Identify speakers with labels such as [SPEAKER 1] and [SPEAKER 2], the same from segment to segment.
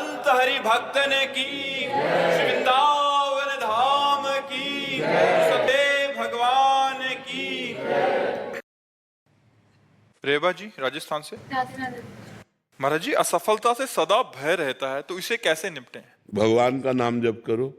[SPEAKER 1] संत हरि भक्तन की, श्री वृंदावन धाम की, सदैव भगवान की। रेवा जी राजस्थान से। महाराज जी, असफलता से सदा भय रहता है, तो इसे कैसे निपटें?
[SPEAKER 2] भगवान का नाम जप करो।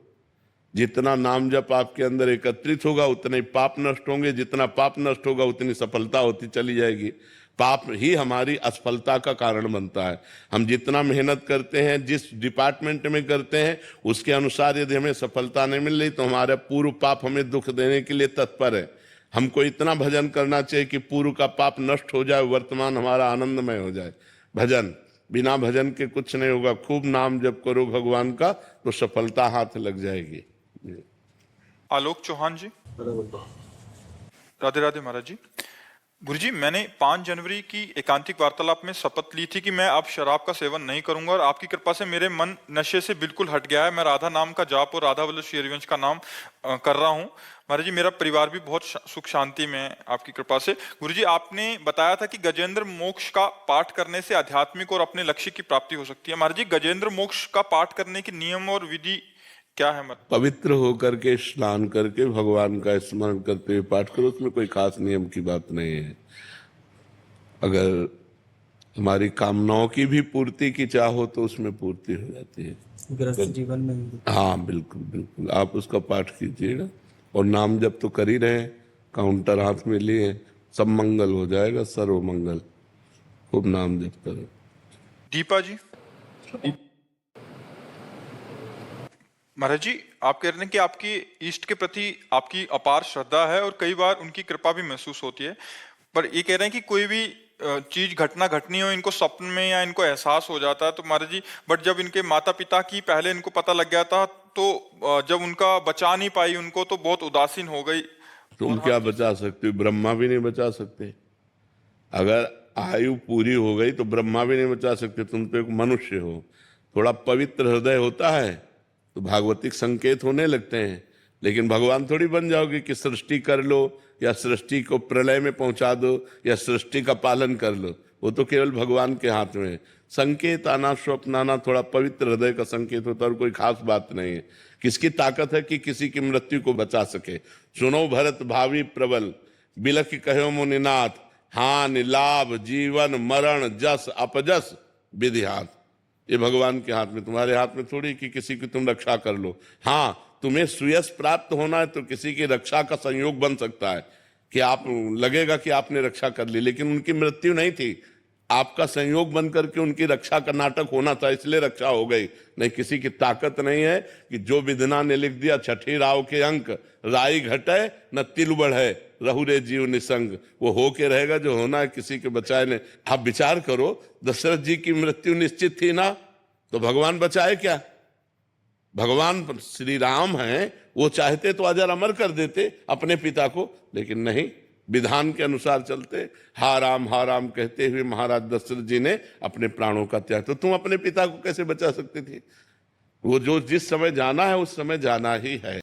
[SPEAKER 2] जितना नाम जप आपके अंदर एकत्रित होगा उतने पाप नष्ट होंगे, जितना पाप नष्ट होगा उतनी सफलता होती चली जाएगी। पाप ही हमारी असफलता का कारण बनता है। हम जितना मेहनत करते हैं, जिस डिपार्टमेंट में करते हैं, उसके अनुसार यदि हमें सफलता नहीं मिल रही तो हमारा पूर्व पाप हमें दुख देने के लिए तत्पर है। हमको इतना भजन करना चाहिए कि पूर्व का पाप नष्ट हो जाए, वर्तमान हमारा आनंदमय हो जाए। भजन, बिना भजन के कुछ नहीं होगा। खूब नाम जप करो भगवान का तो सफलता हाथ लग जाएगी।
[SPEAKER 1] आलोक चौहान जी। राधे राधे महाराज जी। गुरुजी, मैंने 5 जनवरी की एकांतिक वार्तालाप में शपथ ली थी कि मैं अब शराब का सेवन नहीं करूंगा, और आपकी कृपा से मेरे मन नशे से बिल्कुल हट गया है। मैं राधा नाम का जाप और राधा वल्लभ श्री हरिवंश का नाम कर रहा हूं। महाराज जी, मेरा परिवार भी बहुत सुख शांति में है आपकी कृपा से। गुरुजी, आपने बताया था कि गजेंद्र मोक्ष का पाठ करने से आध्यात्मिक और अपने लक्ष्य की प्राप्ति हो सकती है। महाराज जी, गजेंद्र मोक्ष का पाठ करने के नियम और विधि क्या है? मत
[SPEAKER 2] पवित्र होकर के स्नान करके भगवान का स्मरण करते हुए पाठ करो। उसमें कोई खास नियम की बात नहीं है। अगर हमारी कामनाओं की भी पूर्ति की चाह हो तो उसमें पूर्ति हो जाती है
[SPEAKER 3] गृहस्थ जीवन में।
[SPEAKER 2] हाँ बिल्कुल बिल्कुल, आप उसका पाठ कीजिएगा। और नाम जब तो कर ही रहे हैं, काउंटर हाथ में लिए, सब मंगल हो जाएगा, सर्व मंगल। खूब नाम जप करो।
[SPEAKER 1] दीपा जी। महाराज जी, आप कह रहे हैं कि आपकी इष्ट के प्रति आपकी अपार श्रद्धा है और कई बार उनकी कृपा भी महसूस होती है, पर ये कह रहे हैं कि कोई भी चीज घटना घटनी हो, इनको स्वप्न में या इनको एहसास हो जाता है। तो महाराज जी, बट जब इनके माता पिता की पहले इनको पता लग गया था, तो जब उनका बचा नहीं पाई उनको, तो बहुत उदासीन हो गई।
[SPEAKER 2] तुम क्या बचा सकते हो? ब्रह्मा भी नहीं बचा सकते। अगर आयु पूरी हो गई तो ब्रह्मा भी नहीं बचा सकते। तुम तो एक मनुष्य हो। थोड़ा पवित्र हृदय होता है तो भागवतिक संकेत होने लगते हैं, लेकिन भगवान थोड़ी बन जाओगे कि सृष्टि कर लो या सृष्टि को प्रलय में पहुंचा दो या सृष्टि का पालन कर लो। वो तो केवल भगवान के हाथ में है। संकेत आना, स्वप्न आना थोड़ा पवित्र हृदय का संकेत होता है, और कोई खास बात नहीं है। किसकी ताकत है कि किसी की मृत्यु को बचा सके? सुनो भरत भावी प्रबल, बिलख कहो मुनिनाथ, हानि लाभ जीवन मरण जस अपजस विधि हाथ। ये भगवान के हाथ में, तुम्हारे हाथ में थोड़ी कि किसी की तुम रक्षा कर लो। हाँ, तुम्हें सुयश प्राप्त होना है तो किसी की रक्षा का संयोग बन सकता है कि आप लगेगा कि आपने रक्षा कर ली, लेकिन उनकी मृत्यु नहीं थी। आपका संयोग बन करके उनकी रक्षा का नाटक होना था, इसलिए रक्षा हो गई। नहीं, किसी की ताकत नहीं है कि जो विधना ने लिख दिया छठी राव के अंक, राई घटे न तिल बढ़े रहु रे जीव निसंग। वो हो के रहेगा जो होना है, किसी के बचाए ने। आप विचार करो, दशरथ जी की मृत्यु निश्चित थी ना, तो भगवान बचाए क्या? भगवान श्री राम हैं, वो चाहते तो अजर अमर कर देते अपने पिता को, लेकिन नहीं, विधान के अनुसार चलते। हा राम कहते हुए महाराज दशरथ जी ने अपने प्राणों का त्याग। तो तुम अपने पिता को कैसे बचा सकते थे? वो जो जिस समय जाना है उस समय जाना ही है।